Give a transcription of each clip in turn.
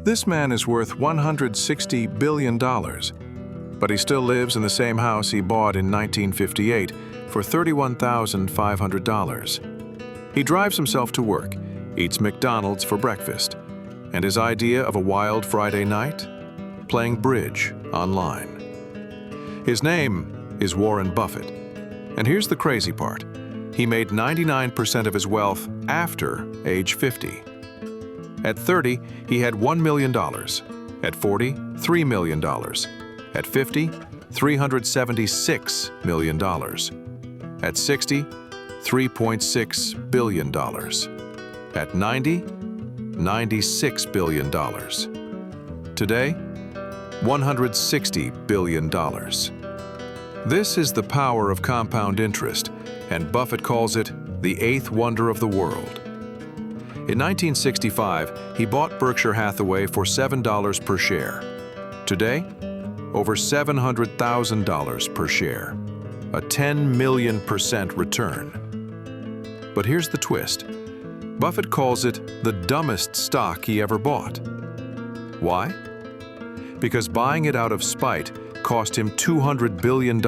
This man is worth $160 billion, but he still lives in the same house he bought in 1958 for $31,500. He drives himself to work, eats McDonald's for breakfast, and his idea of a wild Friday night? Playing bridge online. His name is Warren Buffett. And here's the crazy part. He made 99% of his wealth after age 50. At 30, he had $1 million. At 40, $3 million. At 50, $376 million. At 60, $3.6 billion. At 90, $96 billion. Today, $160 billion. This is the power of compound interest, and Buffett calls it the eighth wonder of the world. In 1965, he bought Berkshire Hathaway for $7 per share. Today, over $700,000 per share, a 10 million % return. But here's the twist. Buffett calls it the dumbest stock he ever bought. Why? Because buying it out of spite cost him $200 billion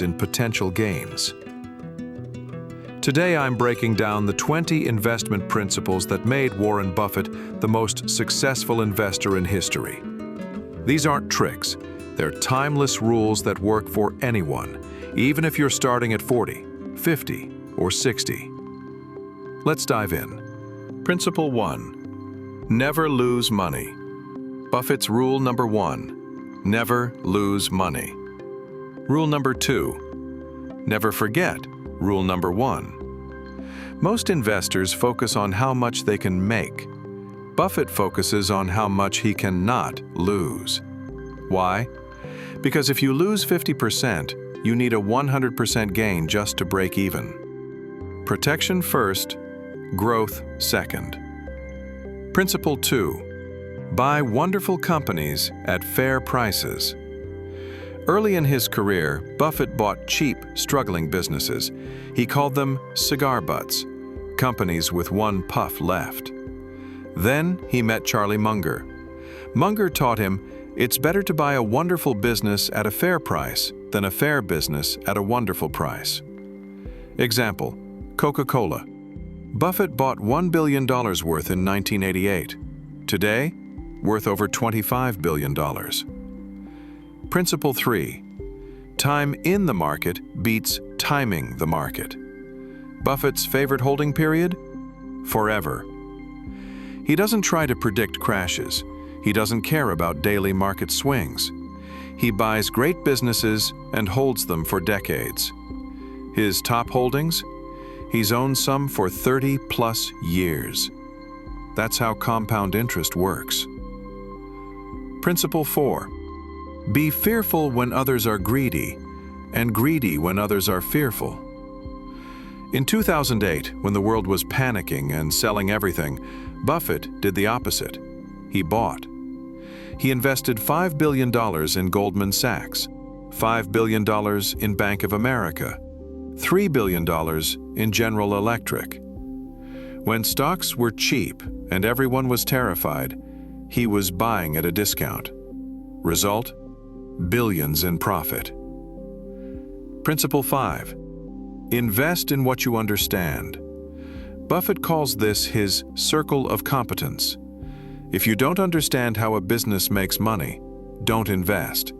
in potential gains. Today I'm breaking down the 20 investment principles that made Warren Buffett the most successful investor in history. These aren't tricks, they're timeless rules that work for anyone, even if you're starting at 40, 50, or 60. Let's dive in. Principle 1. Never lose money. Buffett's rule number 1. Never lose money. Rule number 2. Never forget rule number 1. Most investors focus on how much they can make. Buffett focuses on how much he cannot lose. Why? Because if you lose 50%, you need a 100% gain just to break even. Protection first, growth second. Principle 2. Buy wonderful companies at fair prices. Early in his career, Buffett bought cheap, struggling businesses. He called them cigar butts, companies with one puff left. Then he met Charlie Munger. Munger taught him it's better to buy a wonderful business at a fair price than a fair business at a wonderful price. Example, Coca-Cola. Buffett bought $1 billion worth in 1988. Today, worth over $25 billion. Principle 3. Time in the market beats timing the market. Buffett's favorite holding period? Forever. He doesn't try to predict crashes. He doesn't care about daily market swings. He buys great businesses and holds them for decades. His top holdings? He's owned some for 30+ years. That's how compound interest works. Principle 4. Be fearful when others are greedy, and greedy when others are fearful. In 2008, when the world was panicking and selling everything, Buffett did the opposite. He bought. He invested $5 billion in Goldman Sachs, $5 billion in Bank of America, $3 billion in General Electric. When stocks were cheap and everyone was terrified, he was buying at a discount. Result? Billions in profit. Principle 5. Invest in what you understand. Buffett calls this his circle of competence. If you don't understand how a business makes money, don't invest.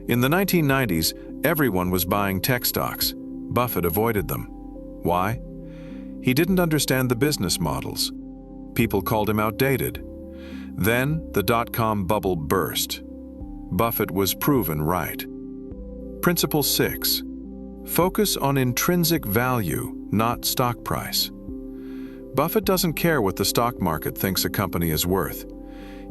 In the 1990s, everyone was buying tech stocks. Buffett avoided them. Why? He didn't understand the business models. People called him outdated. Then the dot-com bubble burst. Buffett was proven right. Principle 6. Focus on intrinsic value, not stock price. Buffett doesn't care what the stock market thinks a company is worth.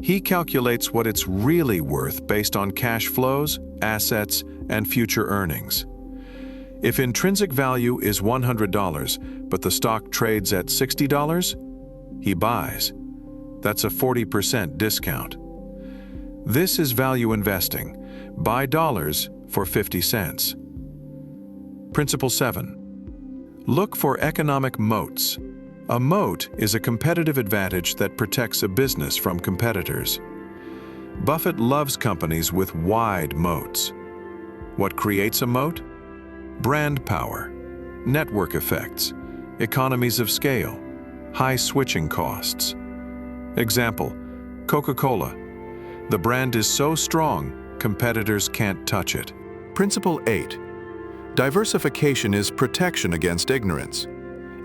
He calculates what it's really worth based on cash flows, assets, and future earnings. If intrinsic value is $100, but the stock trades at $60, he buys. That's a 40% discount. This is value investing. Buy dollars for 50 cents. Principle 7. Look for economic moats. A moat is a competitive advantage that protects a business from competitors. Buffett loves companies with wide moats. What creates a moat? Brand power, network effects, economies of scale, high switching costs. Example, Coca-Cola. The brand is so strong, competitors can't touch it. Principle 8. Diversification is protection against ignorance.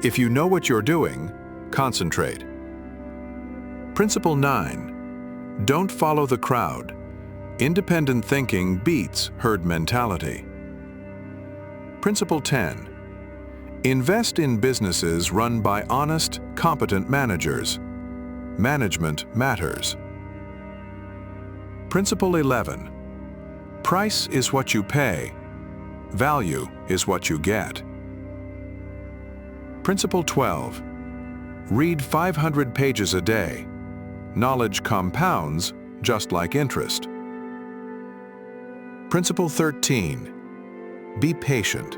If you know what you're doing, concentrate. Principle 9. Don't follow the crowd. Independent thinking beats herd mentality. Principle 10. Invest in businesses run by honest, competent managers. Management matters. Principle 11. Price is what you pay. Value is what you get. Principle 12. Read 500 pages a day. Knowledge compounds just like interest. Principle 13. Be patient.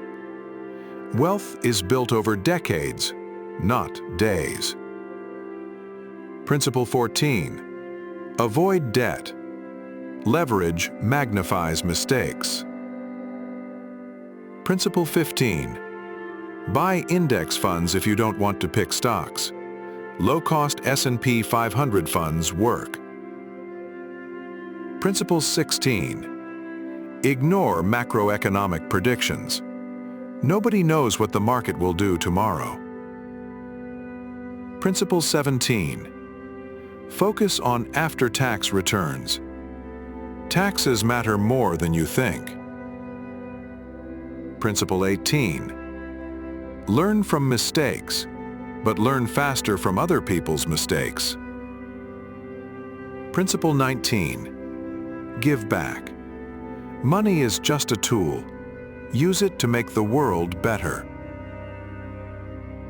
Wealth is built over decades, not days. Principle 14. Avoid debt. Leverage magnifies mistakes. Principle 15. Buy index funds if you don't want to pick stocks. Low-cost S&P 500 funds work. Principle 16. Ignore macroeconomic predictions. Nobody knows what the market will do tomorrow. Principle 17. Focus on after-tax returns. Taxes matter more than you think. Principle 18. Learn from mistakes, but learn faster from other people's mistakes. Principle 19. Give back. Money is just a tool. Use it to make the world better.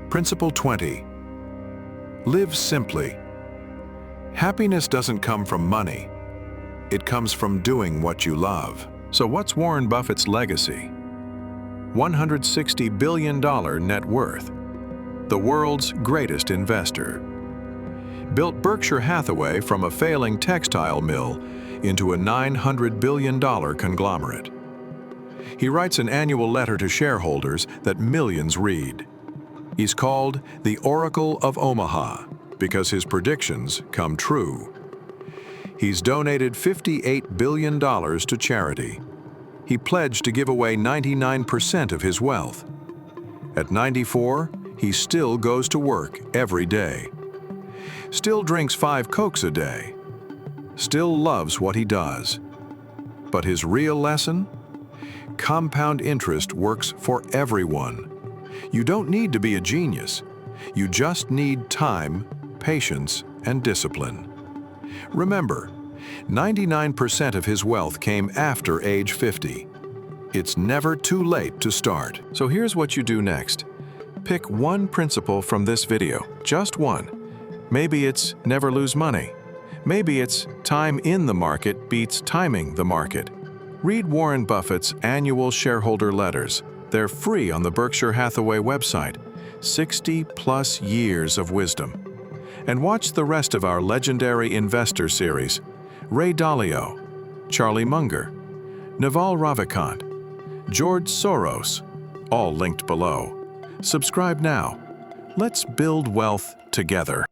Principle 20. Live simply. Happiness doesn't come from money. It comes from doing what you love. So what's Warren Buffett's legacy? $160 billion net worth. The world's greatest investor. Built Berkshire Hathaway from a failing textile mill into a $900 billion conglomerate. He writes an annual letter to shareholders that millions read. He's called the Oracle of Omaha because his predictions come true. He's donated $58 billion to charity. He pledged to give away 99% of his wealth. At 94, he still goes to work every day. Still drinks 5 Cokes a day. Still loves what he does. But his real lesson? Compound interest works for everyone. You don't need to be a genius. You just need time, patience, and discipline. Remember, 99% of his wealth came after age 50. It's never too late to start. So here's what you do next. Pick one principle from this video, just one. Maybe it's never lose money. Maybe it's time in the market beats timing the market. Read Warren Buffett's annual shareholder letters. They're free on the Berkshire Hathaway website. 60+ years of wisdom. And watch the rest of our legendary investor series. Ray Dalio, Charlie Munger, Naval Ravikant, George Soros, all linked below. Subscribe now. Let's build wealth together.